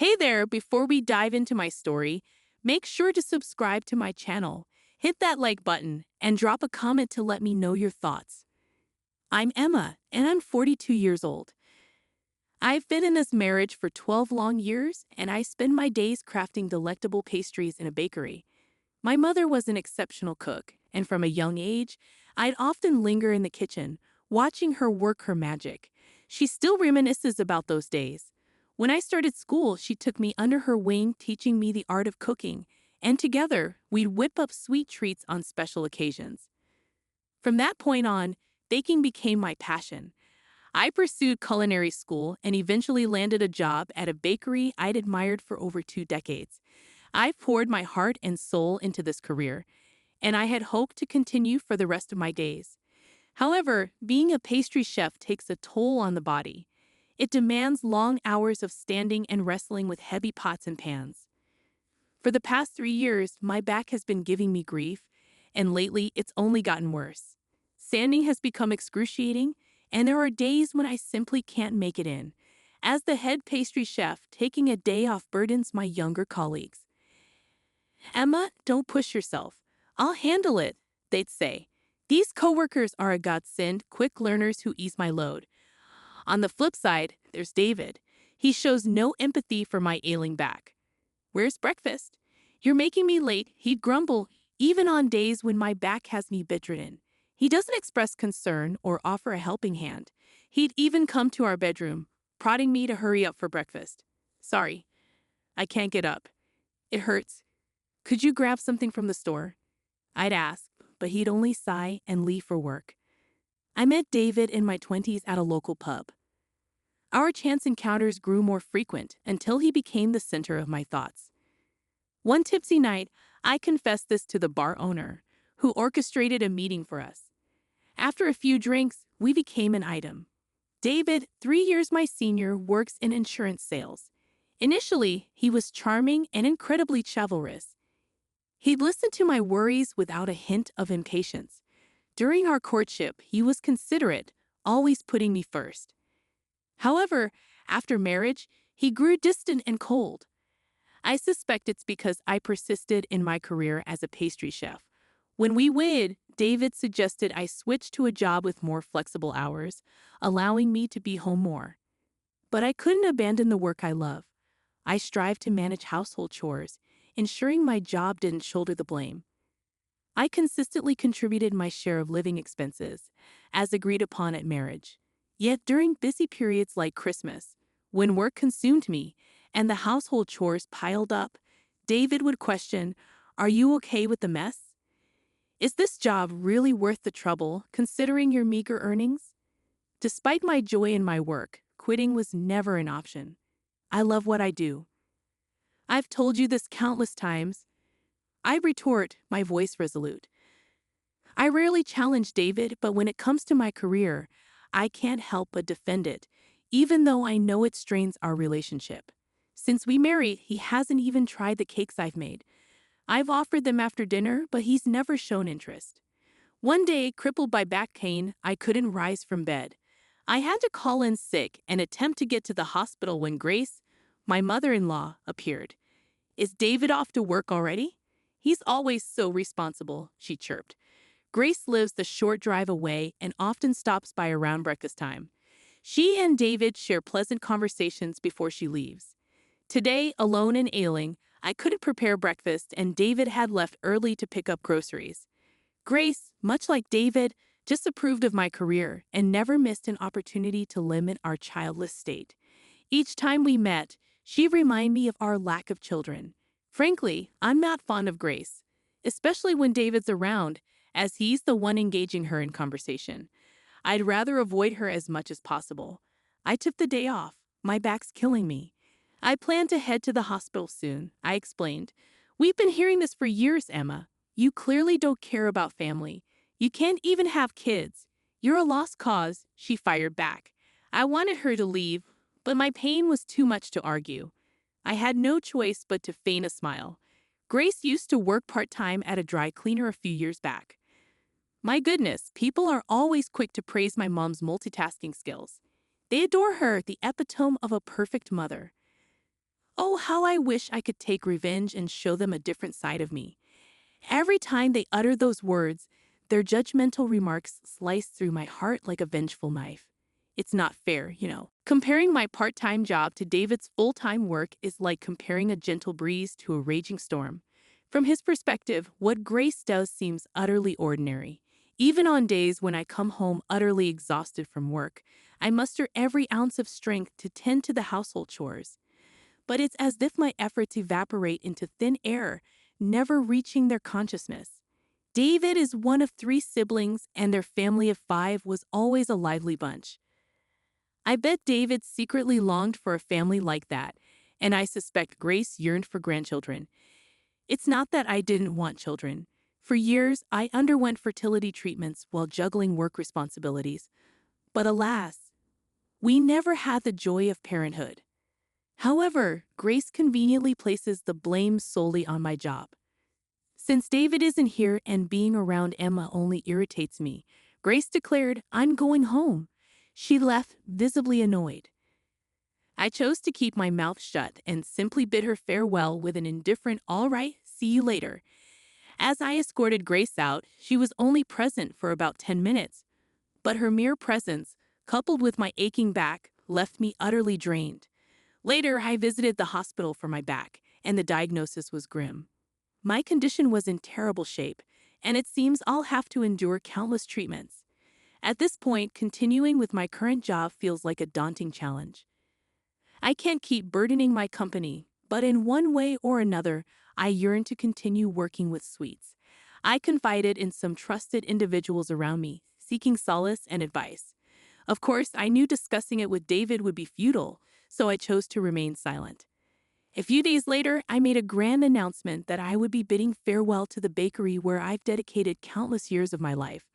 Hey there, before we dive into my story, make sure to subscribe to my channel, hit that like button, and drop a comment to let me know your thoughts. I'm Emma, and I'm 42 years old. I've been in this marriage for 12 long years, and I spend my days crafting delectable pastries in a bakery. My mother was an exceptional cook, and from a young age, I'd often linger in the kitchen, watching her work her magic. She still reminisces about those days. When I started school, she took me under her wing, teaching me the art of cooking, and together, we'd whip up sweet treats on special occasions. From that point on, baking became my passion. I pursued culinary school and eventually landed a job at a bakery I'd admired for over 2 decades. I've poured my heart and soul into this career, and I had hoped to continue for the rest of my days. However, being a pastry chef takes a toll on the body. It demands long hours of standing and wrestling with heavy pots and pans. For the past 3 years, my back has been giving me grief, and lately it's only gotten worse. Standing has become excruciating, and there are days when I simply can't make it in. As the head pastry chef, taking a day off burdens my younger colleagues. Emma, don't push yourself. I'll handle it, they'd say. These coworkers are a godsend, quick learners who ease my load. On the flip side, there's David. He shows no empathy for my ailing back. Where's breakfast? You're making me late, he'd grumble, even on days when my back has me bedridden. He doesn't express concern or offer a helping hand. He'd even come to our bedroom, prodding me to hurry up for breakfast. Sorry, I can't get up. It hurts. Could you grab something from the store? I'd ask, but he'd only sigh and leave for work. I met David in my 20s at a local pub. Our chance encounters grew more frequent until he became the center of my thoughts. One tipsy night, I confessed this to the bar owner, who orchestrated a meeting for us. After a few drinks, we became an item. David, 3 years my senior, works in insurance sales. Initially, he was charming and incredibly chivalrous. He'd listen to my worries without a hint of impatience. During our courtship, he was considerate, always putting me first. However, after marriage, he grew distant and cold. I suspect it's because I persisted in my career as a pastry chef. When we wed, David suggested I switch to a job with more flexible hours, allowing me to be home more. But I couldn't abandon the work I love. I strived to manage household chores, ensuring my job didn't shoulder the blame. I consistently contributed my share of living expenses, as agreed upon at marriage. Yet during busy periods like Christmas, when work consumed me and the household chores piled up, David would question, "Are you okay with the mess? Is this job really worth the trouble, considering your meager earnings?" Despite my joy in my work, quitting was never an option. I love what I do. I've told you this countless times. I retort, my voice resolute. I rarely challenge David, but when it comes to my career, I can't help but defend it, even though I know it strains our relationship. Since we married, he hasn't even tried the cakes I've made. I've offered them after dinner, but he's never shown interest. One day, crippled by back pain, I couldn't rise from bed. I had to call in sick and attempt to get to the hospital when Grace, my mother-in-law, appeared. "Is David off to work already?" "He's always so responsible," she chirped. Grace lives the short drive away and often stops by around breakfast time. She and David share pleasant conversations before she leaves. Today, alone and ailing, I couldn't prepare breakfast and David had left early to pick up groceries. Grace, much like David, disapproved of my career and never missed an opportunity to limit our childless state. Each time we met, she reminded me of our lack of children. Frankly, I'm not fond of Grace, especially when David's around, as he's the one engaging her in conversation. I'd rather avoid her as much as possible. I took the day off. My back's killing me. I plan to head to the hospital soon, I explained. We've been hearing this for years, Emma. You clearly don't care about family. You can't even have kids. You're a lost cause, she fired back. I wanted her to leave, but my pain was too much to argue. I had no choice but to feign a smile. Grace used to work part-time at a dry cleaner a few years back. My goodness, people are always quick to praise my mom's multitasking skills. They adore her, the epitome of a perfect mother. Oh, how I wish I could take revenge and show them a different side of me. Every time they utter those words, their judgmental remarks slice through my heart like a vengeful knife. It's not fair. Comparing my part-time job to David's full-time work is like comparing a gentle breeze to a raging storm. From his perspective, what Grace does seems utterly ordinary. Even on days when I come home utterly exhausted from work, I muster every ounce of strength to tend to the household chores. But it's as if my efforts evaporate into thin air, never reaching their consciousness. David is one of 3 siblings, and their family of 5 was always a lively bunch. I bet David secretly longed for a family like that, and I suspect Grace yearned for grandchildren. It's not that I didn't want children. For years, I underwent fertility treatments while juggling work responsibilities. But alas, we never had the joy of parenthood. However, Grace conveniently places the blame solely on my job. Since David isn't here and being around Emma only irritates me, Grace declared, "I'm going home." She left, visibly annoyed. I chose to keep my mouth shut and simply bid her farewell with an indifferent, "All right, see you later." As I escorted Grace out, she was only present for about 10 minutes, but her mere presence, coupled with my aching back, left me utterly drained. Later, I visited the hospital for my back, and the diagnosis was grim. My condition was in terrible shape, and it seems I'll have to endure countless treatments. At this point, continuing with my current job feels like a daunting challenge. I can't keep burdening my company, but in one way or another, I yearn to continue working with sweets. I confided in some trusted individuals around me, seeking solace and advice. Of course, I knew discussing it with David would be futile, so I chose to remain silent. A few days later, I made a grand announcement that I would be bidding farewell to the bakery where I've dedicated countless years of my life.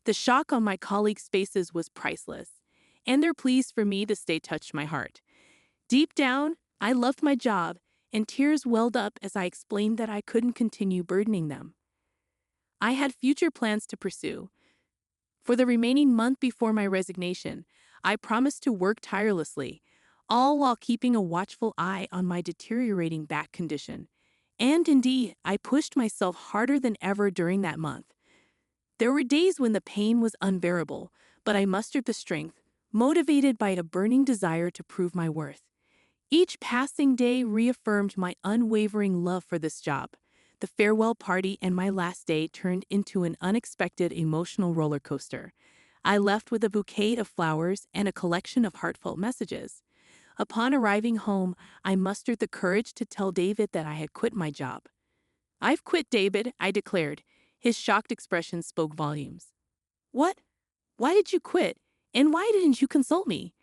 The shock on my colleagues' faces was priceless, and their pleas for me to stay touched my heart. Deep down, I loved my job, and tears welled up as I explained that I couldn't continue burdening them. I had future plans to pursue. For the remaining month before my resignation, I promised to work tirelessly, all while keeping a watchful eye on my deteriorating back condition. And indeed, I pushed myself harder than ever during that month. There were days when the pain was unbearable, but I mustered the strength, motivated by a burning desire to prove my worth. Each passing day reaffirmed my unwavering love for this job. The farewell party and my last day turned into an unexpected emotional roller coaster. I left with a bouquet of flowers and a collection of heartfelt messages. Upon arriving home, I mustered the courage to tell David that I had quit my job. "I've quit, David," I declared. His shocked expression spoke volumes. "What? Why did you quit? And why didn't you consult me?"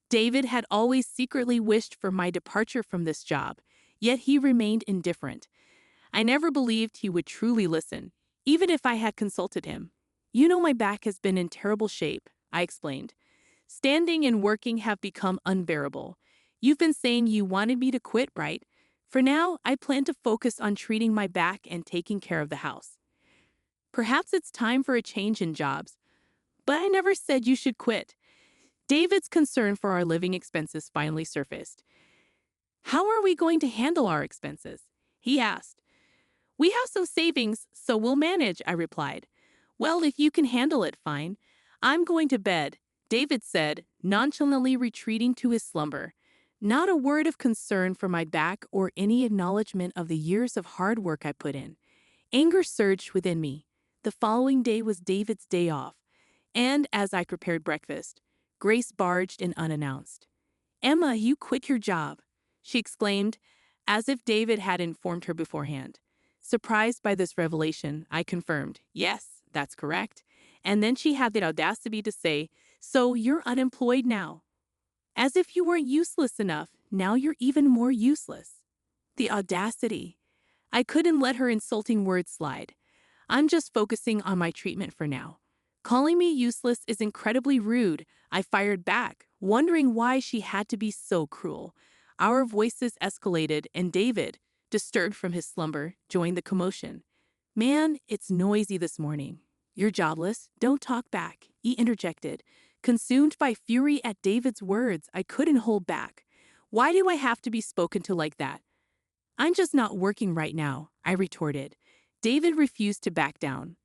David had always secretly wished for my departure from this job, yet he remained indifferent. I never believed he would truly listen, even if I had consulted him. "You know my back has been in terrible shape," I explained. "Standing and working have become unbearable. You've been saying you wanted me to quit, right? For now, I plan to focus on treating my back and taking care of the house. Perhaps it's time for a change in jobs. But I never said you should quit." David's concern for our living expenses finally surfaced. "How are we going to handle our expenses?" he asked. "We have some savings, so we'll manage," I replied. "Well, if you can handle it, fine. I'm going to bed," David said, nonchalantly retreating to his slumber. Not a word of concern for my back or any acknowledgement of the years of hard work I put in. Anger surged within me. The following day was David's day off, and as I prepared breakfast, Grace barged in unannounced. "Emma, you quit your job," she exclaimed, as if David had informed her beforehand. Surprised by this revelation, I confirmed, "Yes, that's correct." And then she had the audacity to say, "So you're unemployed now? As if you weren't useless enough, now you're even more useless." The audacity. I couldn't let her insulting words slide. "I'm just focusing on my treatment for now." "Calling me useless is incredibly rude," I fired back, wondering why she had to be so cruel. Our voices escalated, and David, disturbed from his slumber, joined the commotion. "Man, it's noisy this morning." "You're jobless. Don't talk back," he interjected. Consumed by fury at David's words, I couldn't hold back. Why do I have to be spoken to like that? I'm just not working right now, I retorted. David refused to back down.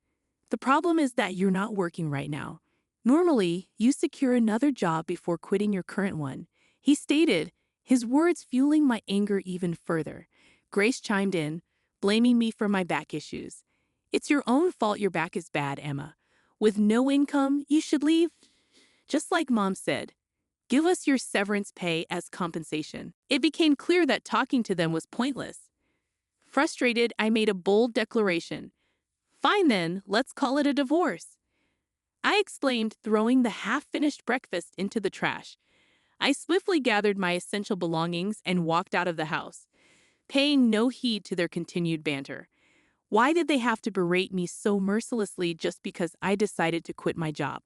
The problem is that you're not working right now. Normally, you secure another job before quitting your current one, he stated, his words fueling my anger even further. Grace chimed in, blaming me for my back issues. It's your own fault your back is bad, Emma. With no income, you should leave. Just like Mom said, give us your severance pay as compensation. It became clear that talking to them was pointless. Frustrated, I made a bold declaration. Fine then, let's call it a divorce. I exclaimed, throwing the half-finished breakfast into the trash. I swiftly gathered my essential belongings and walked out of the house, paying no heed to their continued banter. Why did they have to berate me so mercilessly just because I decided to quit my job?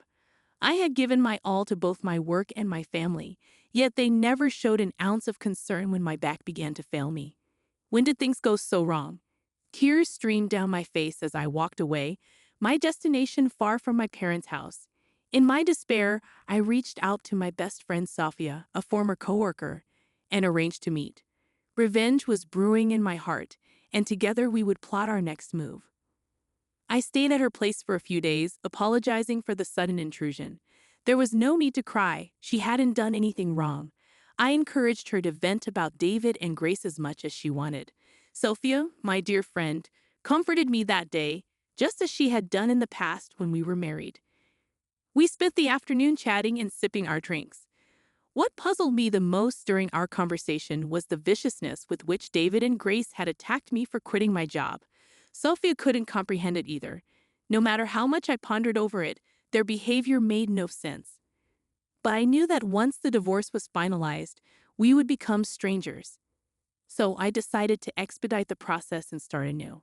I had given my all to both my work and my family, yet they never showed an ounce of concern when my back began to fail me. When did things go so wrong? Tears streamed down my face as I walked away, my destination far from my parents' house. In my despair, I reached out to my best friend Sofia, a former coworker, and arranged to meet. Revenge was brewing in my heart, and together we would plot our next move. I stayed at her place for a few days, apologizing for the sudden intrusion. There was no need to cry. She hadn't done anything wrong. I encouraged her to vent about David and Grace as much as she wanted. Sophia, my dear friend, comforted me that day, just as she had done in the past when we were married. We spent the afternoon chatting and sipping our drinks. What puzzled me the most during our conversation was the viciousness with which David and Grace had attacked me for quitting my job. Sophia couldn't comprehend it either. No matter how much I pondered over it, their behavior made no sense. But I knew that once the divorce was finalized, we would become strangers. So I decided to expedite the process and start anew.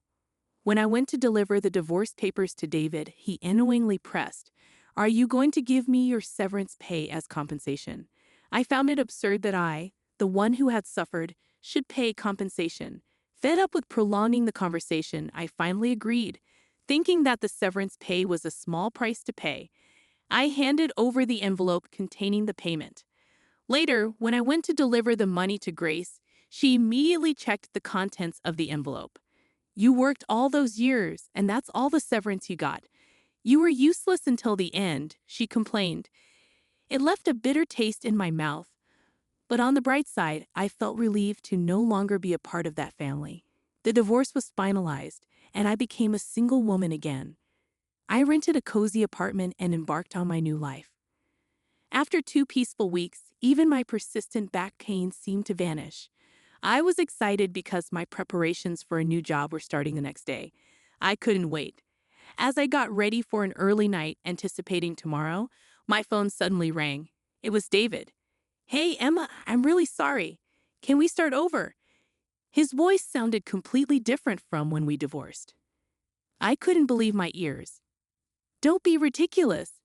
When I went to deliver the divorce papers to David, he annoyingly pressed, "Are you going to give me your severance pay as compensation?" I found it absurd that I, the one who had suffered, should pay compensation. Fed up with prolonging the conversation, I finally agreed, thinking that the severance pay was a small price to pay. I handed over the envelope containing the payment. Later, when I went to deliver the money to Grace, she immediately checked the contents of the envelope. "You worked all those years, and that's all the severance you got. You were useless until the end," she complained. It left a bitter taste in my mouth. But on the bright side, I felt relieved to no longer be a part of that family. The divorce was finalized, and I became a single woman again. I rented a cozy apartment and embarked on my new life. After 2 peaceful weeks, even my persistent back pain seemed to vanish. I was excited because my preparations for a new job were starting the next day. I couldn't wait. As I got ready for an early night, anticipating tomorrow, my phone suddenly rang. It was David. "Hey, Emma, I'm really sorry. Can we start over?" His voice sounded completely different from when we divorced. I couldn't believe my ears. "Don't be ridiculous.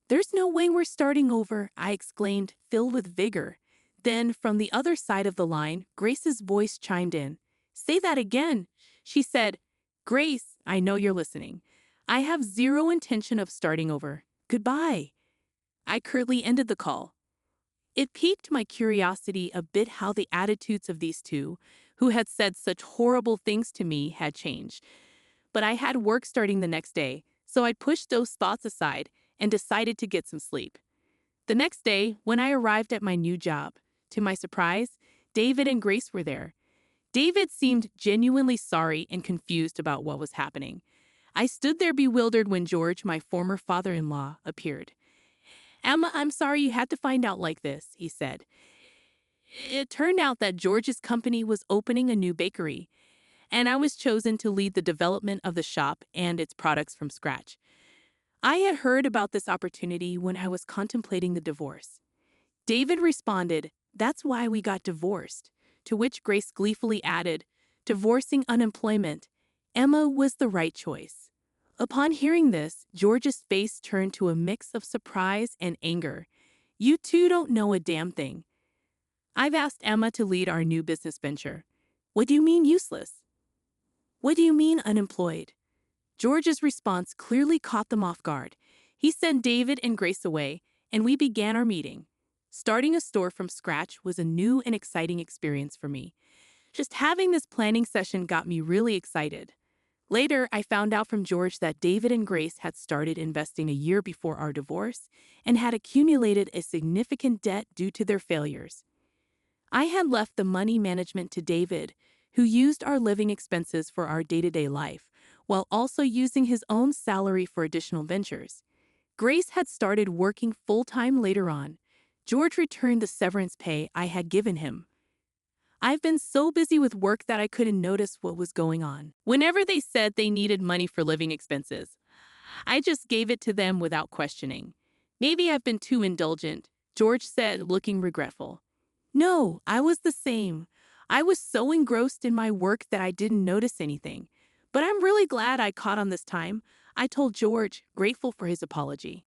There's no way we're starting over," I exclaimed, filled with vigor. Then, from the other side of the line, Grace's voice chimed in. "Say that again," she said. "Grace, I know you're listening. I have zero intention of starting over. Goodbye." I curtly ended the call. It piqued my curiosity a bit how the attitudes of these two, who had said such horrible things to me, had changed. But I had work starting the next day, so I pushed those thoughts aside and decided to get some sleep. The next day, when I arrived at my new job, to my surprise, David and Grace were there. David seemed genuinely sorry and confused about what was happening. I stood there bewildered when George, my former father-in-law, appeared. "Emma, I'm sorry you had to find out like this," he said. It turned out that George's company was opening a new bakery, and I was chosen to lead the development of the shop and its products from scratch. I had heard about this opportunity when I was contemplating the divorce. David responded, "That's why we got divorced," to which Grace gleefully added, "Divorcing unemployment, Emma was the right choice." Upon hearing this, George's face turned to a mix of surprise and anger. "You two don't know a damn thing. I've asked Emma to lead our new business venture." "What do you mean useless?" "What do you mean unemployed?" George's response clearly caught them off guard. He sent David and Grace away, and we began our meeting. Starting a store from scratch was a new and exciting experience for me. Just having this planning session got me really excited. Later, I found out from George that David and Grace had started investing a year before our divorce and had accumulated a significant debt due to their failures. I had left the money management to David, who used our living expenses for our day-to-day life, while also using his own salary for additional ventures. Grace had started working full-time later on. George returned the severance pay I had given him. I've been so busy with work that I couldn't notice what was going on. Whenever they said they needed money for living expenses, I just gave it to them without questioning. Maybe I've been too indulgent, George said, looking regretful. No, I was the same. I was so engrossed in my work that I didn't notice anything. But I'm really glad I caught on this time, I told George, grateful for his apology.